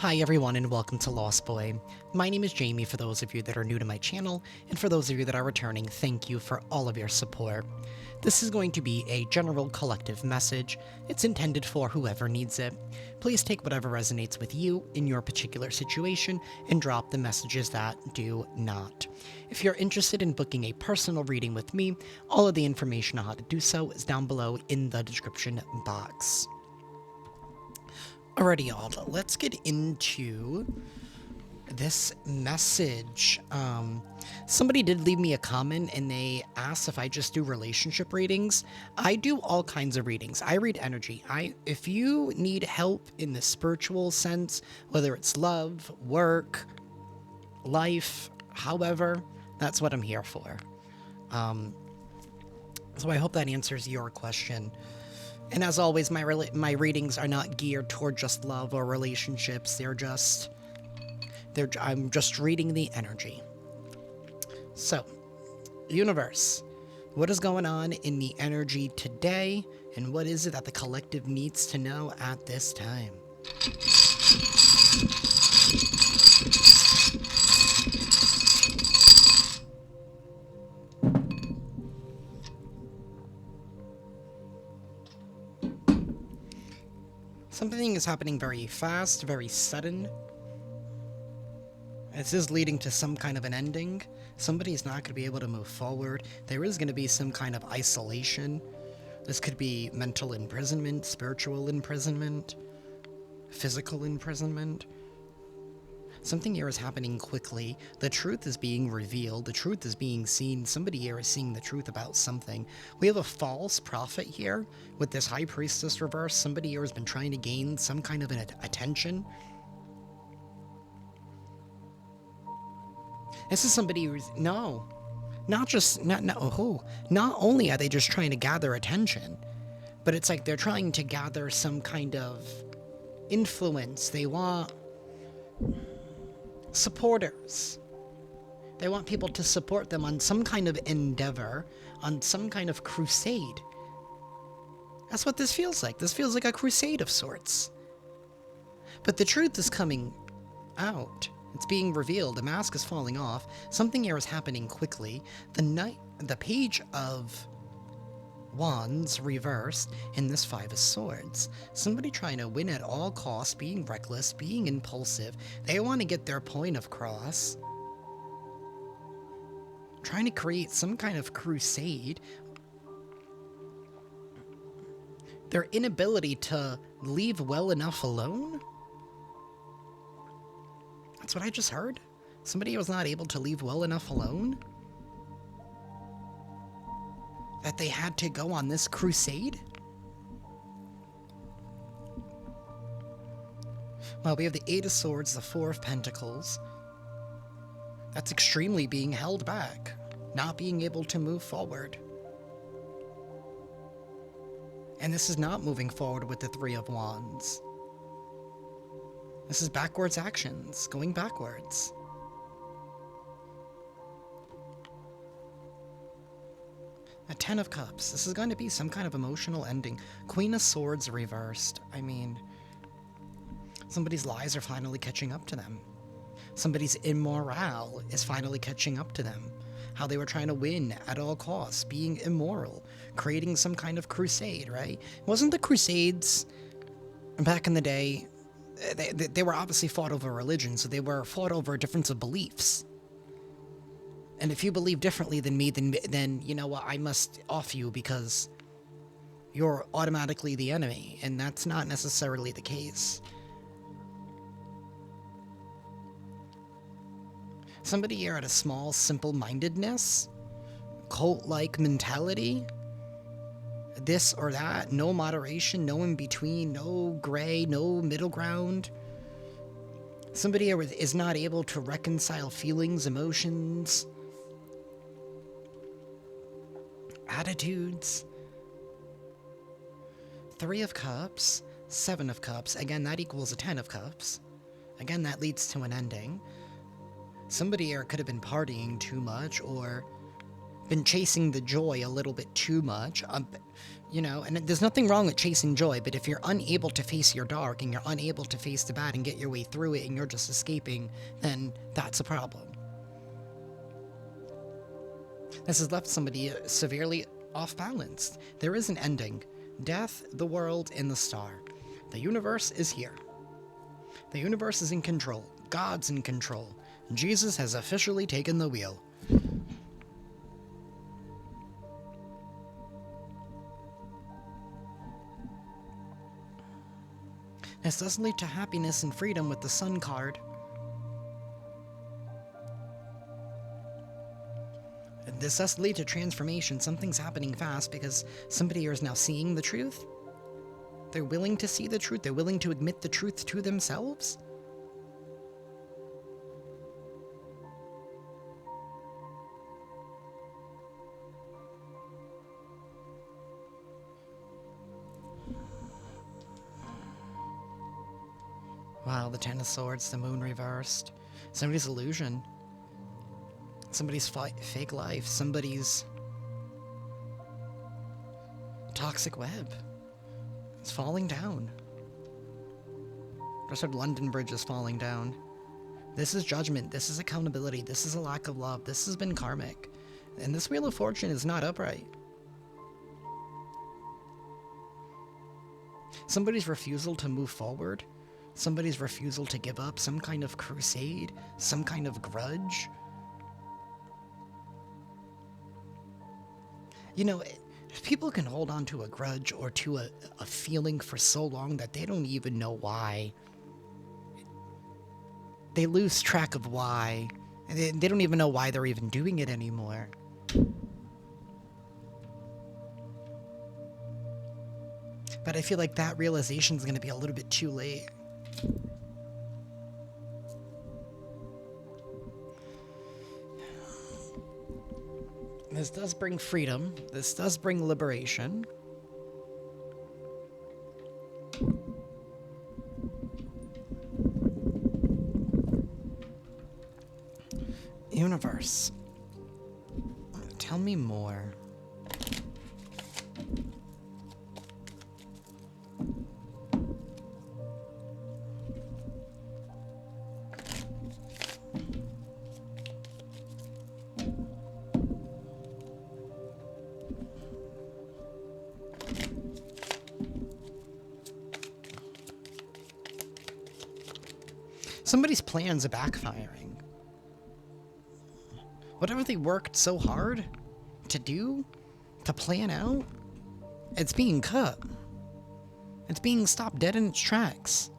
Hi everyone and welcome to Lost Boy. My name is Jamie for those of you that are new to my channel, and for those of you that are returning, thank you for all of your support. This is going to be a general collective message. It's intended for whoever needs it. Please take whatever resonates with you in your particular situation and drop the messages that do not. If you're interested in booking a personal reading with me, all of the information on how to do so is down below in the description box. Alrighty, y'all, let's get into this message. Somebody did leave me a comment and they asked if I just do relationship readings. I do all kinds of readings. I read energy. If you need help in the spiritual sense, whether it's love, work, life, however, that's what I'm here for. So I hope that answers your question. And as always, my readings are not geared toward just love or relationships. I'm just reading the energy. So, universe, what is going on in the energy today, and what is it that the collective needs to know at this time? Something is happening very fast, very sudden. This is leading to some kind of an ending. Somebody's not going to be able to move forward. There is going to be some kind of isolation. This could be mental imprisonment, spiritual imprisonment, physical imprisonment. Something here is happening quickly. The truth is being revealed. The truth is being seen. Somebody here is seeing the truth about something. We have a false prophet here with this high priestess reverse. Somebody here has been trying to gain some kind of an attention. This is somebody who's, not only are they just trying to gather attention, but it's like they're trying to gather some kind of influence. They want supporters. They want people to support them on some kind of endeavor, on some kind of crusade. That's what this feels like. This feels like a crusade of sorts. But the truth is coming out. It's being revealed. The mask is falling off. Something here is happening quickly. The page of wands reversed in this five of swords. Somebody trying to win at all costs, being reckless, being impulsive. They want to get their point across. Trying to create some kind of crusade. Their inability to leave well enough alone? That's what I just heard. Somebody was not able to leave well enough alone? That they had to go on this crusade? Well, we have the Eight of Swords, the Four of Pentacles. That's extremely being held back, not being able to move forward. And this is not moving forward with the Three of Wands. This is backwards actions, going backwards. A Ten of Cups. This is going to be some kind of emotional ending. Queen of Swords reversed. I mean, somebody's lies are finally catching up to them. Somebody's immoral is finally catching up to them. How they were trying to win at all costs, being immoral, creating some kind of crusade, right? Wasn't the Crusades back in the day, they were obviously fought over religion, so they were fought over a difference of beliefs. And if you believe differently than me, then you know what, I must off you because you're automatically the enemy, and that's not necessarily the case. Somebody here had a small simple-mindedness, cult-like mentality, this or that, no moderation, no in-between, no gray, no middle ground. Somebody here is not able to reconcile feelings, emotions, attitudes. Three of Cups, Seven of Cups, again that equals a Ten of Cups. Again, that leads to an ending. Somebody here could have been partying too much or been chasing the joy a little bit too much. You know, and there's nothing wrong with chasing joy, but if you're unable to face your dark and you're unable to face the bad and get your way through it and you're just escaping, then that's a problem. This has left somebody severely off balance. There is an ending. Death, the world, and the star. The universe is here. The universe is in control. God's in control. Jesus has officially taken the wheel. This does lead to happiness and freedom with the Sun card. This does lead to transformation. Something's happening fast because somebody here is now seeing the truth. They're willing to see the truth. They're willing to admit the truth to themselves. Wow, the Ten of Swords, the Moon reversed. Somebody's illusion. Somebody's fake life. Somebody's toxic web. It's falling down. I said London Bridge is falling down. This is judgment. This is accountability. This is a lack of love. This has been karmic. And this Wheel of Fortune is not upright. Somebody's refusal to move forward. Somebody's refusal to give up. Some kind of crusade. Some kind of grudge. You know, people can hold on to a grudge or to a feeling for so long that they don't even know why. They lose track of why. They don't even know why they're even doing it anymore. But I feel like that realization is going to be a little bit too late. This does bring freedom. This does bring liberation. Universe, tell me more. Somebody's plans are backfiring. Whatever they worked so hard to do, to plan out, it's being cut. It's being stopped dead in its tracks.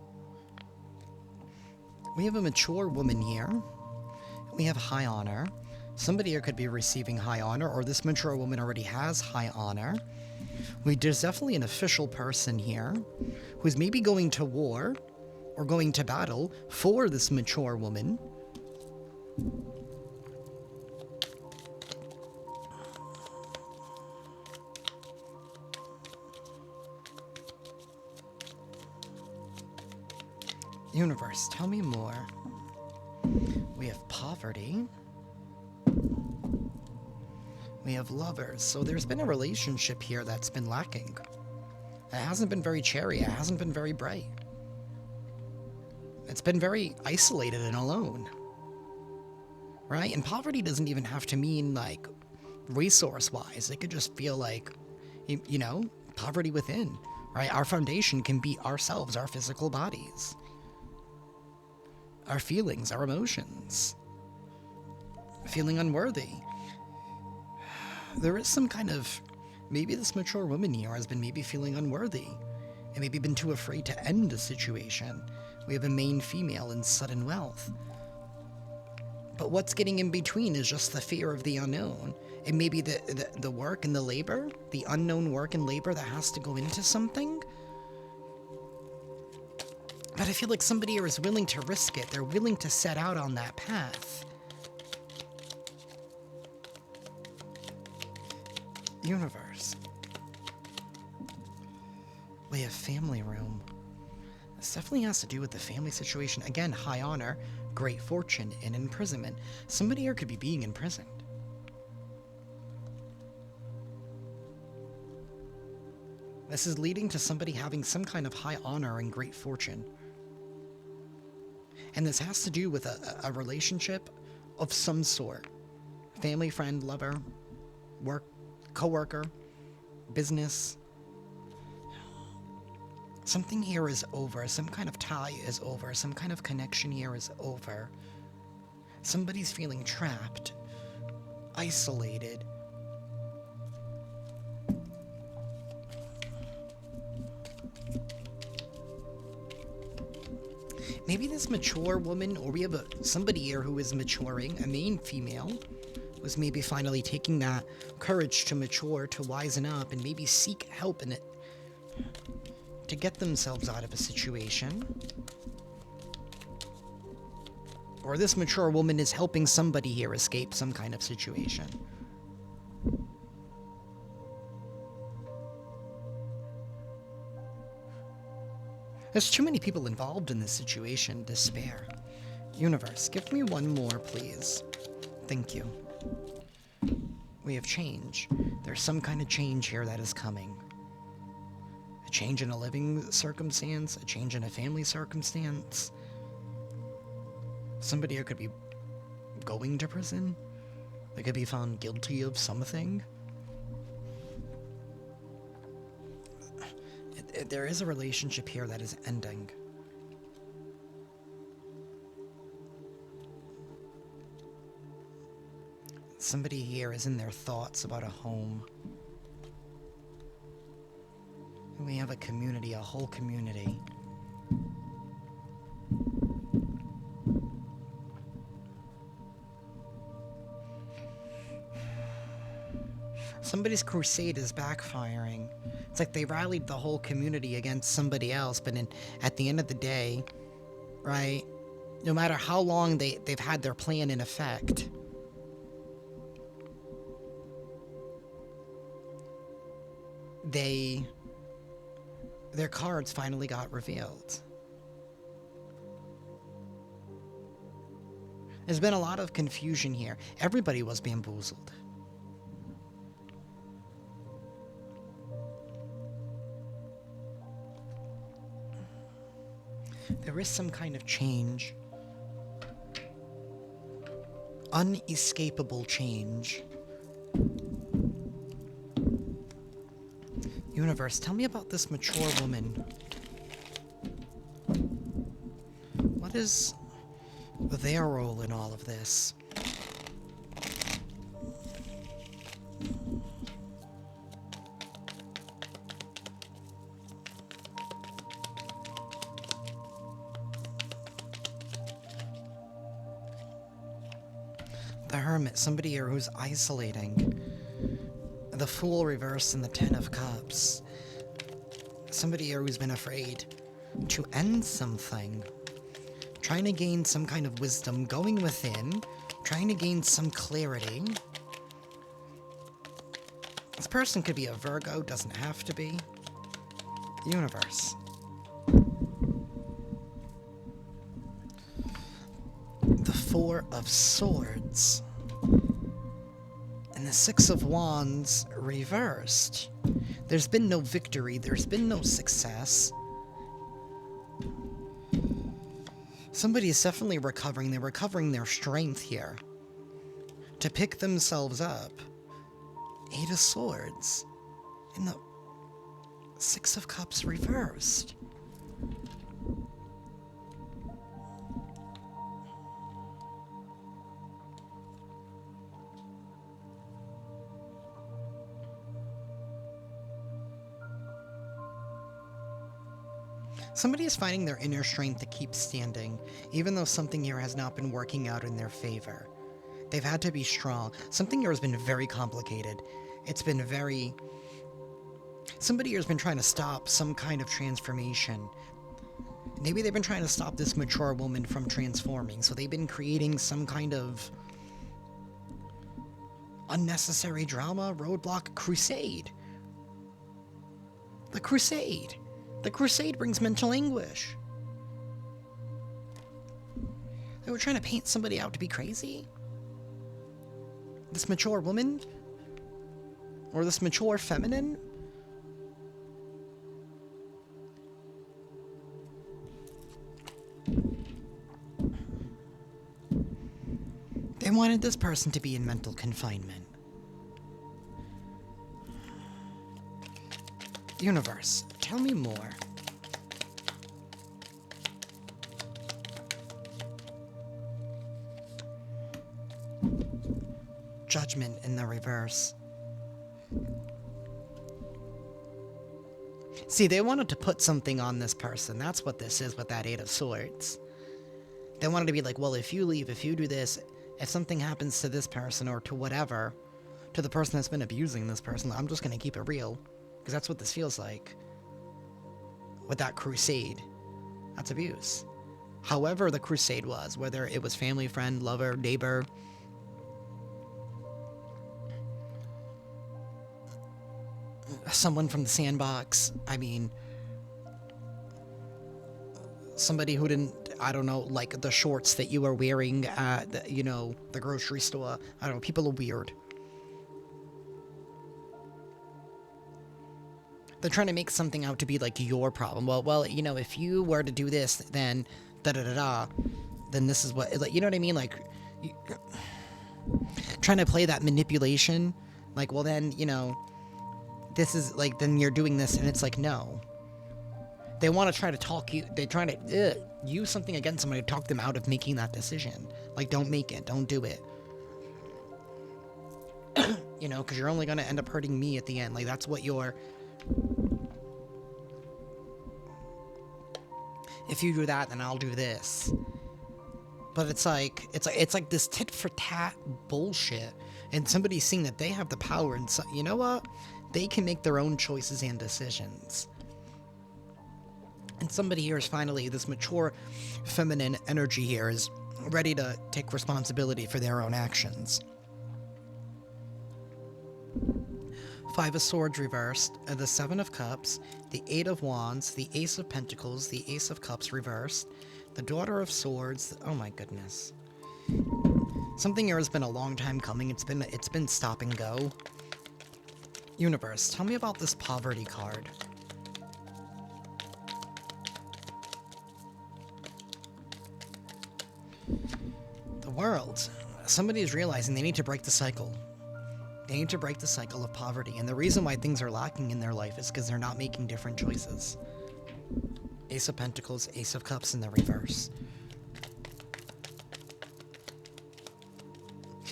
We have a mature woman here. We have high honor. Somebody here could be receiving high honor, or this mature woman already has high honor. There's definitely an official person here who's maybe going to war or going to battle for this mature woman. Universe, tell me more. We have poverty. We have lovers. So there's been a relationship here that's been lacking. It hasn't been very cherry. It hasn't been very bright. It's been very isolated and alone. Right? And poverty doesn't even have to mean, like, resource-wise. It could just feel like, you know, poverty within. Right? Our foundation can be ourselves, our physical bodies. Our feelings, our emotions. Feeling unworthy. There is some kind of... Maybe this mature woman here has been maybe feeling unworthy. And maybe been too afraid to end the situation. We have a main female in sudden wealth. But what's getting in between is just the fear of the unknown. And maybe the work and the labor, the unknown work and labor that has to go into something. But I feel like somebody here is willing to risk it. They're willing to set out on that path. Universe. We have family room. This definitely has to do with the family situation. Again, high honor, great fortune, and imprisonment. Somebody here could be being imprisoned. This is leading to somebody having some kind of high honor and great fortune. And this has to do with a relationship of some sort. Family, friend, lover, work, co-worker, business. Something here is over. Some kind of tie is over. Some kind of connection here is over. Somebody's feeling trapped, isolated. Maybe this mature woman, or we have somebody here who is maturing, a main female, was maybe finally taking that courage to mature, to wisen up, and maybe seek help in it, to get themselves out of a situation. Or this mature woman is helping somebody here escape some kind of situation. There's too many people involved in this situation. Despair. Universe, give me one more, please. Thank you. We have change. There's some kind of change here that is coming. A change in a living circumstance, a change in a family circumstance. Somebody here could be going to prison. They could be found guilty of something. There is a relationship here that is ending. Somebody here is in their thoughts about a home. And we have a community, a whole community. Somebody's crusade is backfiring. It's like they rallied the whole community against somebody else, but at the end of the day, right, no matter how long they've had their plan in effect, their cards finally got revealed. There's been a lot of confusion here. Everybody was bamboozled. There is some kind of change. Unescapable change. Universe, tell me about this mature woman. What is their role in all of this? The Hermit, somebody here who's isolating. The Fool reversed and the Ten of Cups. Somebody here who's been afraid to end something. Trying to gain some kind of wisdom, going within, trying to gain some clarity. This person could be a Virgo, doesn't have to be. Universe. The Four of Swords. And the Six of Wands reversed. There's been no victory, there's been no success. Somebody is definitely recovering. They're recovering their strength here to pick themselves up. Eight of Swords. And the Six of Cups reversed. Somebody is finding their inner strength to keep standing, even though something here has not been working out in their favor. They've had to be strong. Something here has been very complicated. It's been very... Somebody here has been trying to stop some kind of transformation. Maybe they've been trying to stop this mature woman from transforming, so they've been creating some kind of unnecessary drama, roadblock, crusade. The Crusade. The Crusade brings mental anguish. They were trying to paint somebody out to be crazy? This mature woman? Or this mature feminine? wanted this person to be in mental confinement. Universe, tell me more. Judgment in the reverse. See, they wanted to put something on this person. That's what this is with that Eight of Swords. They wanted to be like, well, if you leave, if you do this, if something happens to this person or to whatever, to the person that's been abusing this person, I'm just going to keep it real. Because that's what this feels like. With that crusade. That's abuse. However the crusade was, whether it was family, friend, lover, neighbor, someone from the sandbox, I mean, somebody who didn't, I don't know, like the shorts that you were wearing at, the grocery store. I don't know, people are weird. They're trying to make something out to be like your problem. Well, if you were to do this, then da-da-da-da, then this is what, like, you know what I mean? Like, trying to play that manipulation. Like, well then, this is, like, then you're doing this, and it's like, no. They want to try to talk you, they're trying to use something against somebody to talk them out of making that decision. Like, don't make it, don't do it. Because you're only going to end up hurting me at the end. Like, that's what you're... If you do that, then I'll do this. But it's like this tit for tat bullshit. And somebody's seeing that they have the power, and so, you know what? They can make their own choices and decisions. And somebody here is finally, this mature feminine energy here is ready to take responsibility for their own actions. Five of Swords reversed, the Seven of Cups, the Eight of Wands, the Ace of Pentacles, the Ace of Cups reversed, the Daughter of Swords. Oh my goodness. Something here has been a long time coming. It's been stop and go. Universe, tell me about this poverty card. The World. Somebody is realizing they need to break the cycle. They need to break the cycle of poverty, and the reason why things are lacking in their life is because they're not making different choices. Ace of Pentacles, Ace of Cups in the reverse.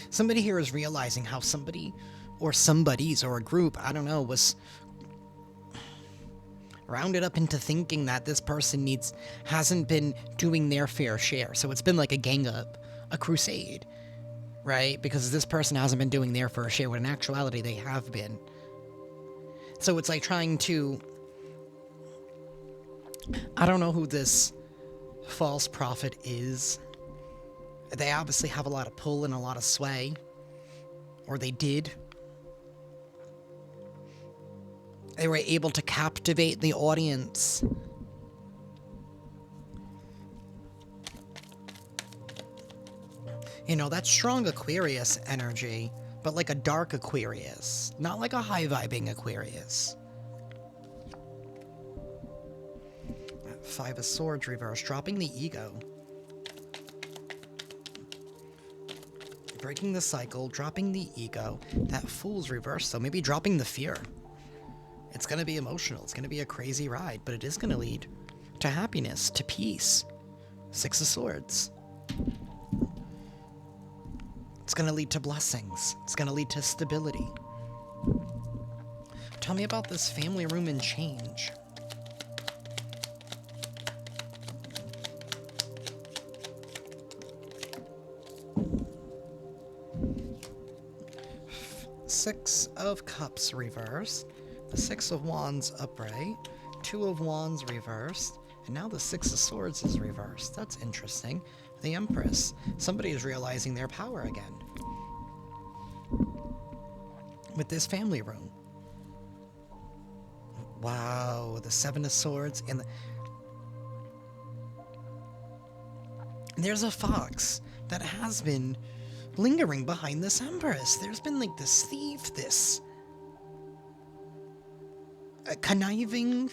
Somebody here is realizing how somebody, or somebody's, or a group, I don't know, was rounded up into thinking that this person hasn't been doing their fair share. So it's been like a gang up, a crusade. Right? Because this person hasn't been doing their fair share, when in actuality they have been. So it's like trying to... I don't know who this false prophet is. They obviously have a lot of pull and a lot of sway. Or they did. They were able to captivate the audience. That strong Aquarius energy, but like a dark Aquarius, not like a high-vibing Aquarius. Five of Swords reverse, dropping the ego. Breaking the cycle, dropping the ego. That Fool's reverse, so maybe dropping the fear. It's going to be emotional, it's going to be a crazy ride, but it is going to lead to happiness, to peace. Six of Swords. It's going to lead to blessings. It's going to lead to stability. Tell me about this family room and change. Six of Cups reversed. The Six of Wands upright. Two of Wands reversed. And now the Six of Swords is reversed. That's interesting. The Empress. Somebody is realizing their power again. With this family room. Wow, the Seven of Swords and there's a fox that has been lingering behind this Empress. There's been like this thief, this conniving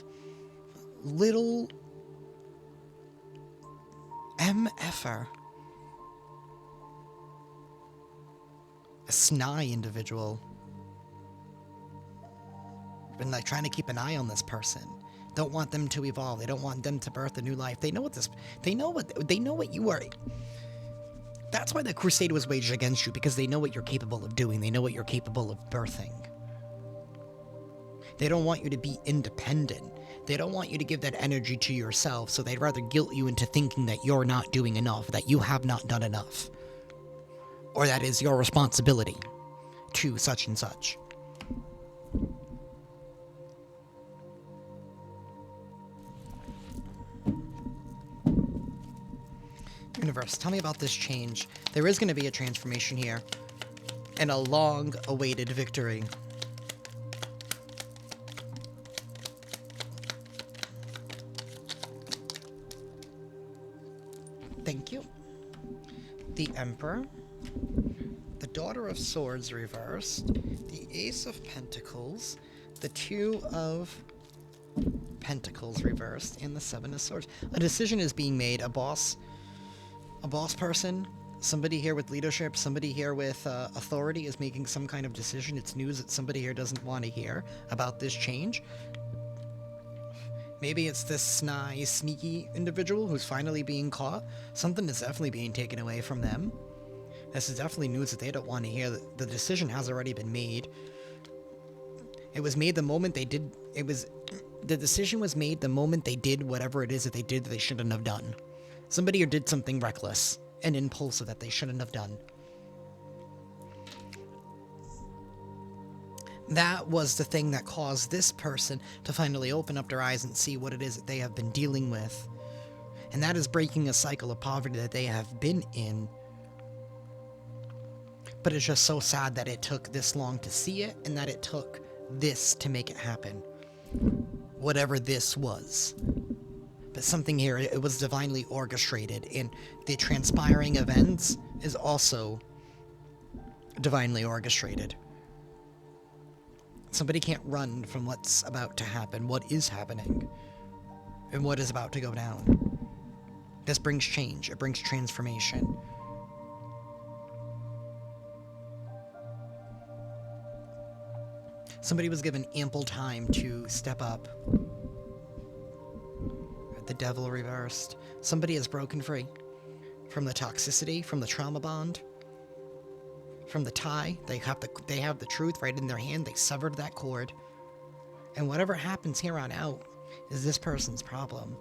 little MFer A snide individual. Been like trying to keep an eye on this person. Don't want them to evolve. They don't want them to birth a new life. They know what you are. That's why the crusade was waged against you, because they know what you're capable of doing. They know what you're capable of birthing. They don't want you to be independent. They don't want you to give that energy to yourself, so they'd rather guilt you into thinking that you're not doing enough, that you have not done enough, or that is your responsibility to such and such. Universe, tell me about this change. There is going to be a transformation here, and a long-awaited victory. Thank you. The Emperor, the Daughter of Swords reversed, the Ace of Pentacles, the Two of Pentacles reversed, and the Seven of Swords. A decision is being made. A boss person, somebody here with leadership, somebody here with authority is making some kind of decision. It's news that somebody here doesn't want to hear about this change. Maybe it's this sneaky individual who's finally being caught. Something is definitely being taken away from them. This is definitely news that they don't want to hear. The decision has already been made. It was made the moment they did. The decision was made the moment they did whatever it is that they did that they shouldn't have done. Somebody here did something reckless and impulsive that they shouldn't have done. That was the thing that caused this person to finally open up their eyes and see what it is that they have been dealing with. And that is breaking a cycle of poverty that they have been in. But it's just so sad that it took this long to see it, and that it took this to make it happen. Whatever this was. But something here, it was divinely orchestrated, and the transpiring events is also divinely orchestrated. Somebody can't run from what's about to happen, what is happening, and what is about to go down. This brings change. It brings transformation. Somebody was given ample time to step up. The Devil reversed. Somebody is broken free from the toxicity, from the trauma bond, from the tie. They have the truth right in their hand. They severed that cord. And whatever happens here on out is this person's problem.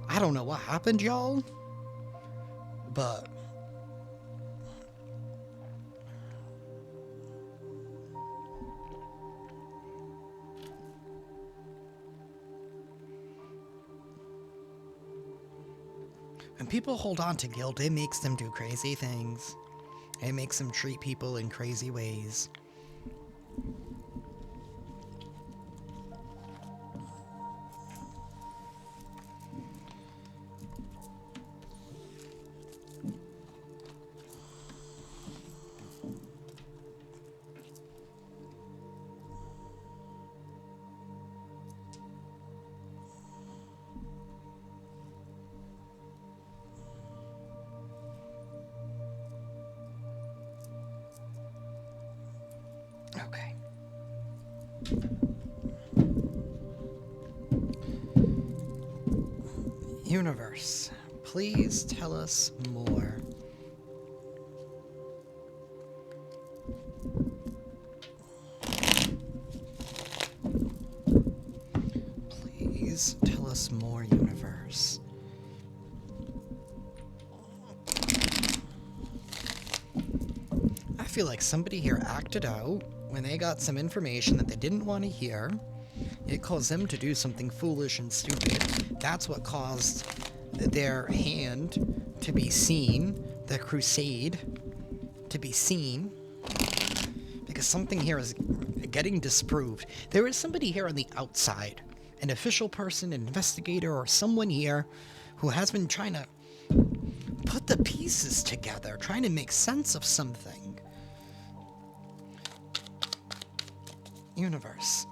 I don't know what happened, y'all, but when people hold on to guilt, it makes them do crazy things. It makes them treat people in crazy ways. Okay. Universe, please tell us more. Please tell us more, universe. I feel like somebody here acted out when they got some information that they didn't want to hear. It caused them to do something foolish and stupid. That's what caused their hand to be seen, the crusade to be seen, because something here is getting disproved. There is somebody here on the outside, an official person, an investigator, or someone here who has been trying to put the pieces together, trying to make sense of something. Universe.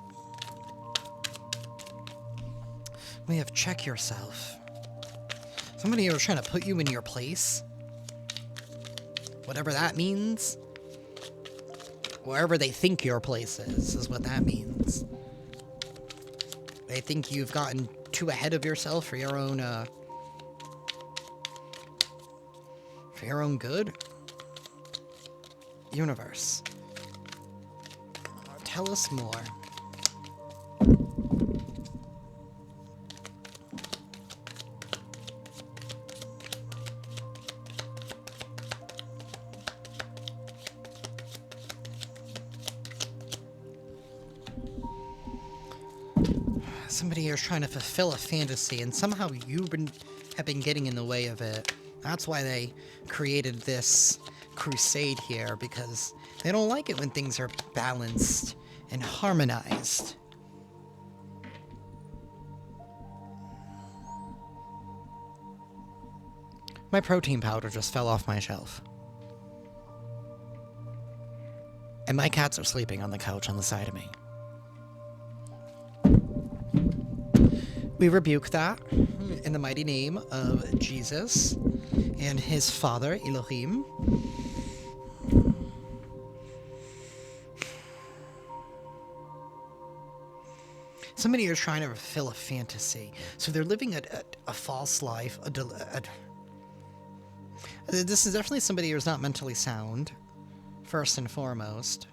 We have check yourself. Somebody here was trying to put you in your place. Whatever that means. Wherever they think your place is what that means. They think you've gotten too ahead of yourself for your own good. Universe. Tell us more. Somebody here is trying to fulfill a fantasy, and somehow have been getting in the way of it. That's why they created this crusade here, because they don't like it when things are balanced and harmonized. My protein powder just fell off my shelf. And my cats are sleeping on the couch on the side of me. We rebuke that in the mighty name of Jesus and his Father, Elohim. Somebody is trying to fulfill a fantasy. So they're living a false life. This is definitely somebody who's not mentally sound, first and foremost.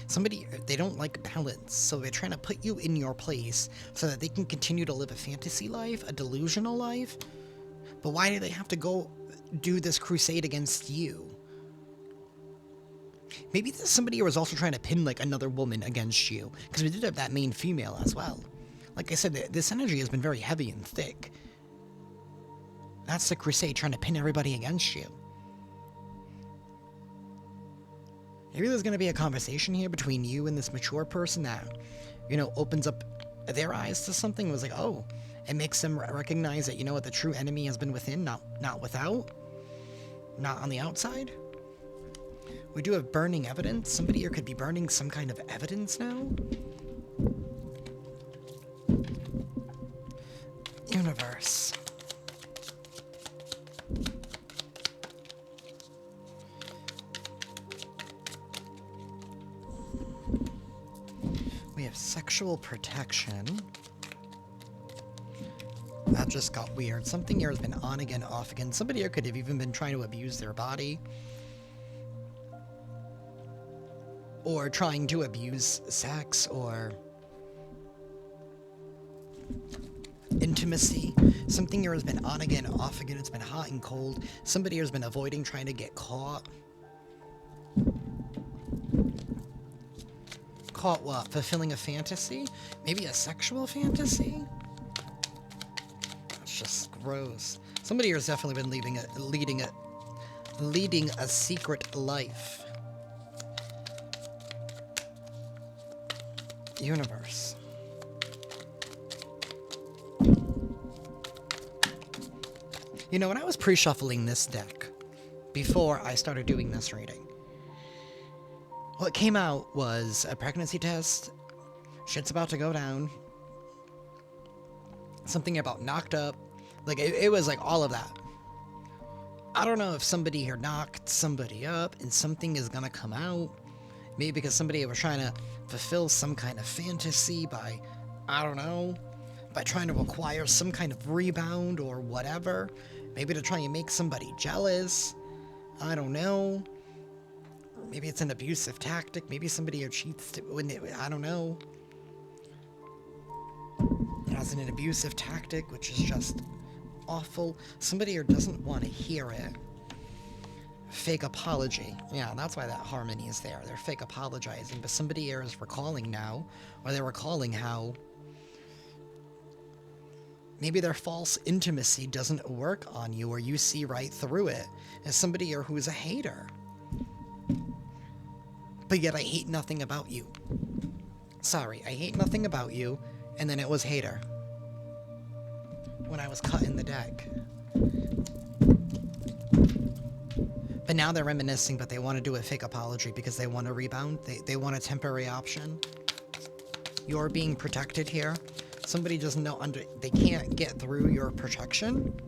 Somebody, they don't like balance, so they're trying to put you in your place so that they can continue to live a fantasy life, a delusional life. But why do they have to go do this crusade against you? Maybe somebody was also trying to pin, like, another woman against you, because we did have that main female as well. Like I said, this energy has been very heavy and thick. That's the crusade, trying to pin everybody against you. Maybe there's going to be a conversation here between you and this mature person that, you know, opens up their eyes to something. It was like, oh, it makes them recognize that, you know what, the true enemy has been within, not without, not on the outside. We do have burning evidence. Somebody here could be burning some kind of evidence now. Universe. We have sexual protection. That just got weird. Something here has been on again, off again. Somebody here could have even been trying to abuse their body. Or trying to abuse sex or intimacy. Something here has been on again, off again. It's been hot and cold. Somebody here has been avoiding trying to get caught. Caught what? Fulfilling a fantasy? Maybe a sexual fantasy? That's just gross. Somebody here has definitely been leading a secret life. Universe. You know, when I was pre-shuffling this deck, before I started doing this reading, what came out was a pregnancy test, shit's about to go down, something about knocked up, like, it was like all of that. I don't know if somebody here knocked somebody up and something is gonna come out, maybe because somebody was trying to fulfill some kind of fantasy by, I don't know, by trying to acquire some kind of rebound or whatever. Maybe to try and make somebody jealous. I don't know. Maybe it's an abusive tactic. Maybe somebody here cheats I don't know. As an abusive tactic, which is just awful. Somebody here doesn't want to hear it. Fake apology. Yeah, that's why that harmony is there. They're fake apologizing, but somebody here is recalling now, or they're recalling how maybe their false intimacy doesn't work on you, or you see right through it as somebody here who's a hater. But yet I hate nothing about you. Sorry, I hate nothing about you, and then it was hater. When I was cut in the deck. But now they're reminiscing, but they want to do a fake apology because they want a rebound. They want a temporary option. You're being protected here. Somebody doesn't know they can't get through your protection.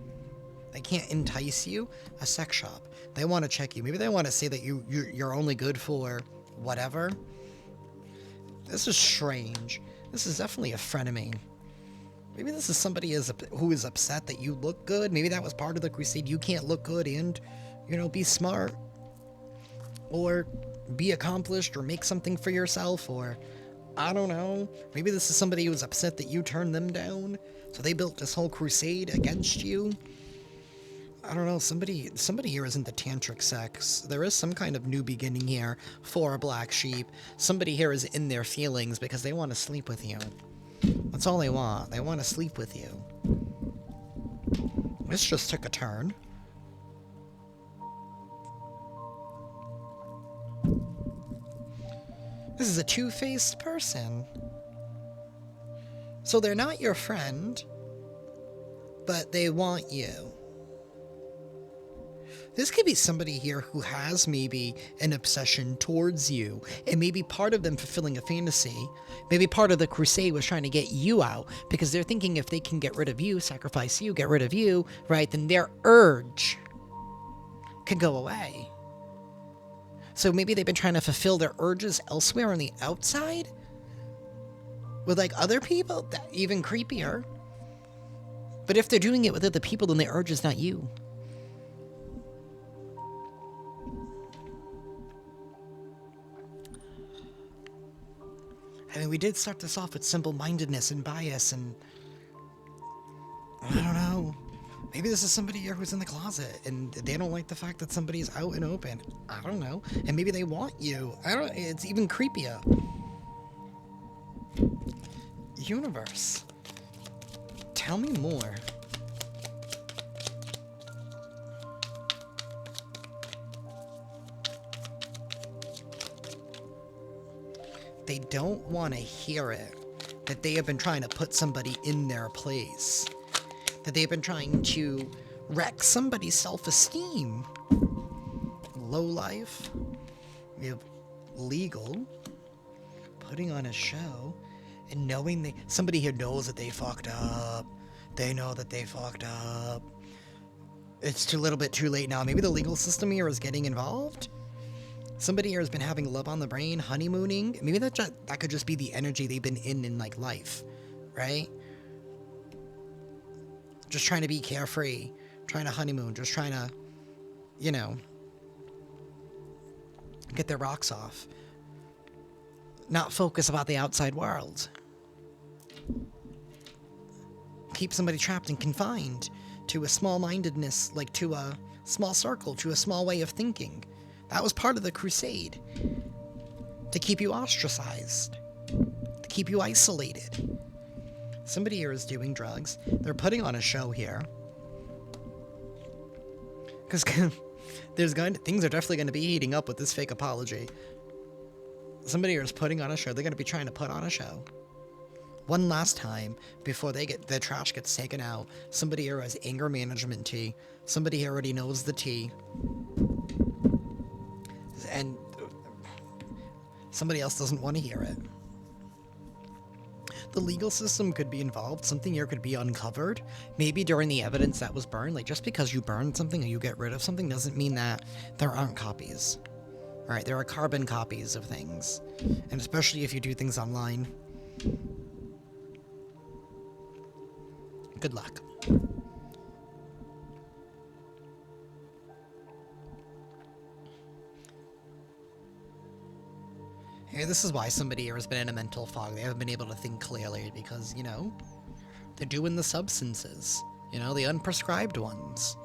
They can't entice you. A sex shop. They want to check you. Maybe they want to say that you're only good for whatever. This is strange. This is definitely a frenemy. Maybe this is somebody who is upset that you look good. Maybe that was part of the crusade. You can't look good and, be smart. Or be accomplished or make something for yourself, or I don't know. Maybe this is somebody who's upset that you turned them down. So they built this whole crusade against you. I don't know, somebody here isn't the tantric sex. There is some kind of new beginning here for a black sheep. Somebody here is in their feelings because they want to sleep with you. That's all they want. They want to sleep with you. This just took a turn. This is a two-faced person. So they're not your friend, but they want you. This could be somebody here who has maybe an obsession towards you, and maybe part of them fulfilling a fantasy. Maybe part of the crusade was trying to get you out, because they're thinking if they can get rid of you, sacrifice you, get rid of you, right, then their urge can go away. So maybe they've been trying to fulfill their urges elsewhere on the outside? With, like, other people? That even creepier. But if they're doing it with other people, then the urge is not you. I mean, we did start this off with simple-mindedness and bias, and I don't know. Maybe this is somebody here who's in the closet, and they don't like the fact that somebody's out and open. I don't know. And maybe they want you. It's even creepier. Universe. Tell me more. They don't want to hear it. That they have been trying to put somebody in their place. That they've been trying to wreck somebody's self-esteem. Low life. We have legal. Putting on a show. And knowing somebody here knows that they fucked up. They know that they fucked up. It's a little bit too late now. Maybe the legal system here is getting involved. Somebody here has been having love on the brain, honeymooning. Maybe that could just be the energy they've been in like life, right? Just trying to be carefree, trying to honeymoon, just trying to, get their rocks off. Not focus about the outside world. Keep somebody trapped and confined to a small-mindedness, like to a small circle, to a small way of thinking. That was part of the crusade. To keep you ostracized. To keep you isolated. Somebody here is doing drugs. They're putting on a show here. Because things are definitely going to be heating up with this fake apology. Somebody here is putting on a show. They're going to be trying to put on a show. One last time before their trash gets taken out. Somebody here has anger management tea. Somebody here already knows the tea. And somebody else doesn't want to hear it. The legal system could be involved. Something here could be uncovered. Maybe during the evidence that was burned. Like, just because you burn something or you get rid of something doesn't mean that there aren't copies. Alright, there are carbon copies of things. And especially if you do things online. Good luck. Hey, this is why somebody here has been in a mental fog. They haven't been able to think clearly because, they're doing the substances. The unprescribed ones.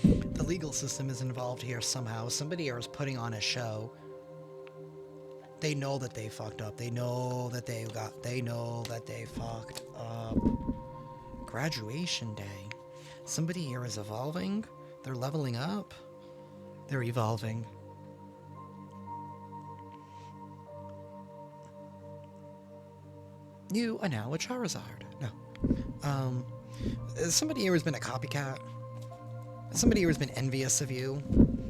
The legal system is involved here somehow. Somebody here is putting on a show. They know that they fucked up. They know that they fucked up. Graduation day. Somebody here is evolving. They're leveling up. They're evolving. You are now a Charizard. No. Somebody here has been a copycat. Somebody who's been envious of you.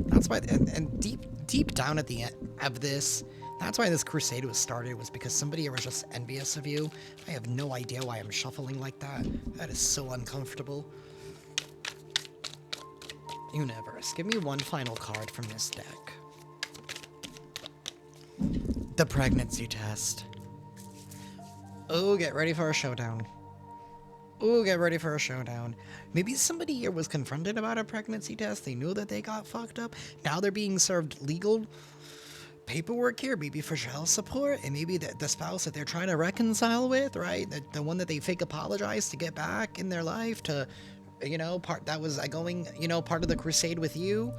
That's why, and deep down at the end of this, that's why this crusade was started, was because somebody was just envious of you. I have no idea why I'm shuffling like that. That is so uncomfortable. Universe, give me one final card from this deck. The pregnancy test. Oh, get ready for a showdown. Oh, get ready for a showdown. Maybe somebody here was confronted about a pregnancy test. They knew that they got fucked up. Now they're being served legal paperwork here, maybe for child support, and maybe the spouse that they're trying to reconcile with, right? The one that they fake apologize to get back in their life to, you know, part that was going, you know, part of the crusade with you.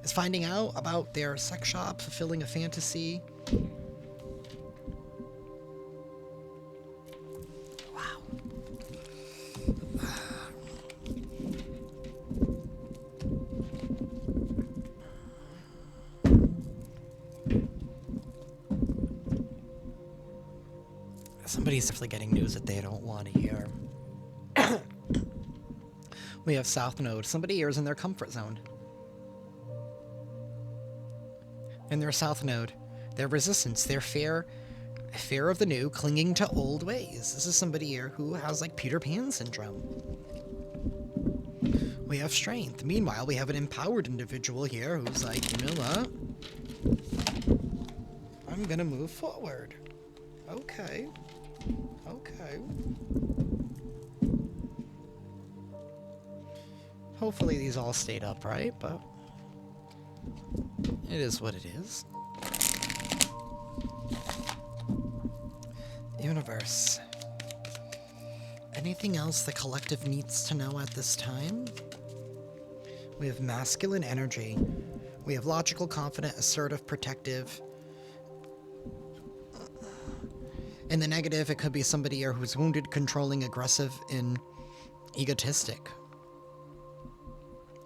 Is finding out about their sex shop, fulfilling a fantasy. Wow. Somebody's definitely getting news that they don't want to hear. We have South Node. Somebody here is in their comfort zone. In their South Node. Their resistance, their fear of the new, clinging to old ways. This is somebody here who has like Peter Pan syndrome. We have strength. Meanwhile, we have an empowered individual here who's like, you know what? I'm gonna move forward. Okay. Okay. Hopefully these all stayed upright, but it is what it is. Universe. Anything else the collective needs to know at this time? We have masculine energy. We have logical, confident, assertive, protective. In the negative, it could be somebody here who's wounded, controlling, aggressive, and egotistic.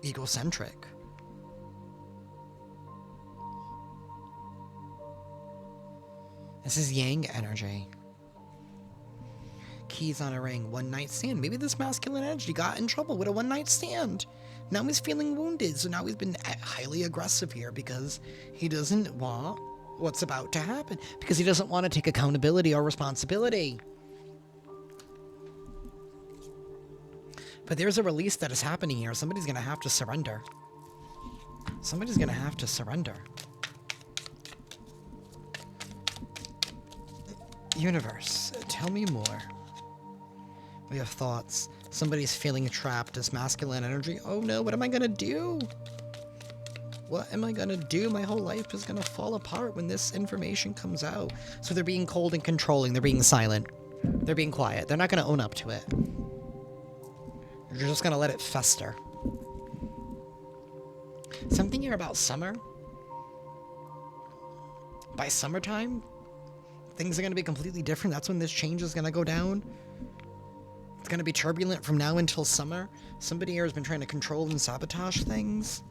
Egocentric. This is yang energy. Keys on a ring, one night stand. Maybe this masculine energy got in trouble with a one night stand. Now he's feeling wounded, so now he's been highly aggressive here because he doesn't want what's about to happen. Because he doesn't want to take accountability or responsibility. But there's a release that is happening here. Somebody's going to have to surrender. Somebody's going to have to surrender. Universe, tell me more. We have thoughts. Somebody's feeling trapped as masculine energy. Oh no, what am I going to do? What am I going to do? My whole life is going to fall apart when this information comes out. So they're being cold and controlling. They're being silent. They're being quiet. They're not going to own up to it. You're just going to let it fester. Something here about summer. By summertime, things are going to be completely different. That's when this change is going to go down. It's going to be turbulent from now until summer. Somebody here has been trying to control and sabotage things.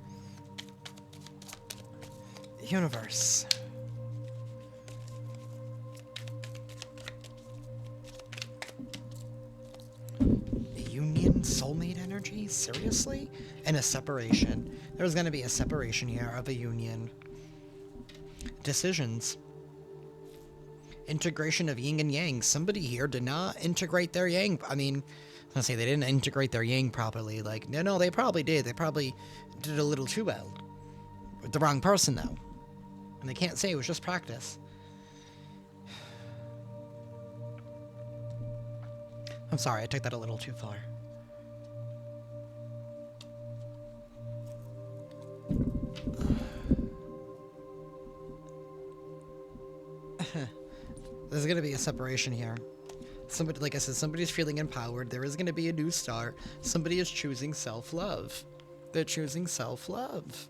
Universe. Union, soulmate energy? Seriously? And a separation. There's going to be a separation here of a union. Decisions. Integration of yin and yang. Somebody here did not integrate their yang. I mean, I was going to say they didn't integrate their yang properly. Like, no, they probably did. They probably did it a little too well. With the wrong person, though. And they can't say it was just practice. I'm sorry, I took that a little too far. There's going to be a separation here. Somebody, like I said, somebody's feeling empowered. There is going to be a new start. Somebody is choosing self-love. They're choosing self-love.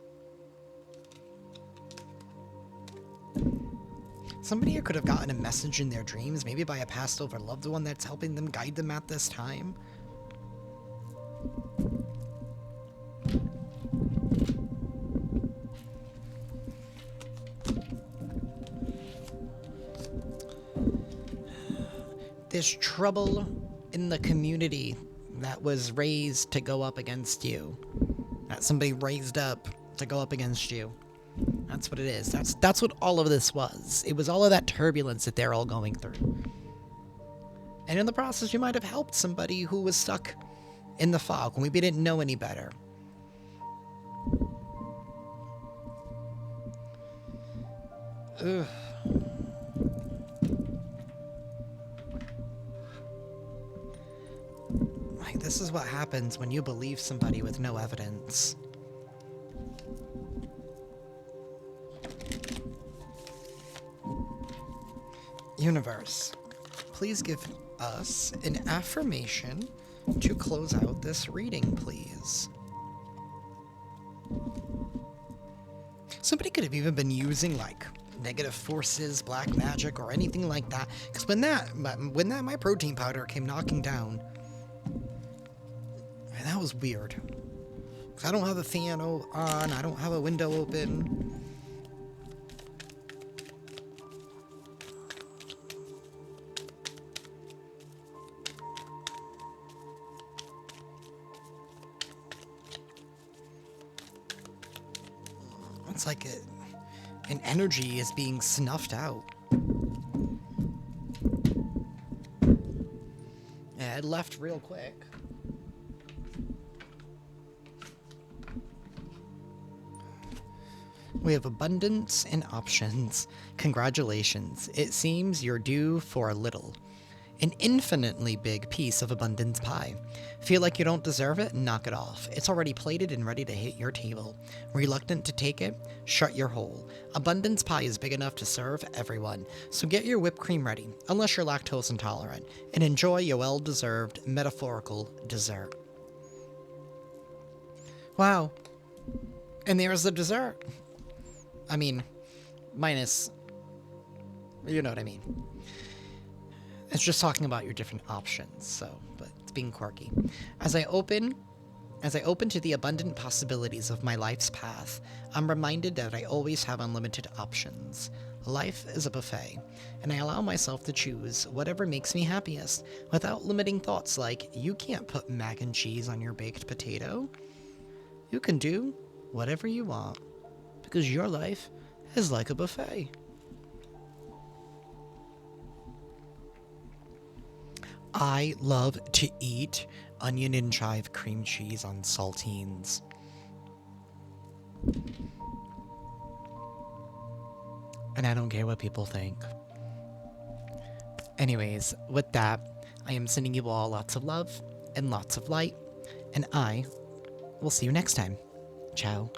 Somebody here could have gotten a message in their dreams, maybe by a passed over loved one that's helping them, guide them at this time. There's trouble in the community. that was raised to go up against you. That somebody raised up to go up against you. That's what it is. That's what all of this was. It was all of that turbulence that they're all going through. And in the process, you might have helped somebody who was stuck in the fog when we didn't know any better. Ugh. Like, this is what happens when you believe somebody with no evidence. Universe, please give us an affirmation to close out this reading, please. Somebody could have even been using, like, negative forces, black magic, or anything like that. Because when that my protein powder came knocking down, that was weird. Because I don't have a fan on, I don't have a window open. It's like an energy is being snuffed out. Yeah, it left real quick. We have abundance and options. Congratulations. It seems you're due for a little. An infinitely big piece of abundance pie. Feel like you don't deserve it? Knock it off. It's already plated and ready to hit your table. Reluctant to take it? Shut your hole. Abundance pie is big enough to serve everyone. So get your whipped cream ready, unless you're lactose intolerant, and enjoy your well-deserved metaphorical dessert. Wow. And there's the dessert. I mean, minus... You know what I mean. It's just talking about your different options, so, but it's being quirky. As I open to the abundant possibilities of my life's path, I'm reminded that I always have unlimited options. Life is a buffet, and I allow myself to choose whatever makes me happiest, without limiting thoughts like, you can't put mac and cheese on your baked potato. You can do whatever you want, because your life is like a buffet. I love to eat onion and chive cream cheese on saltines. And I don't care what people think. Anyways, with that, I am sending you all lots of love and lots of light, and I will see you next time. Ciao.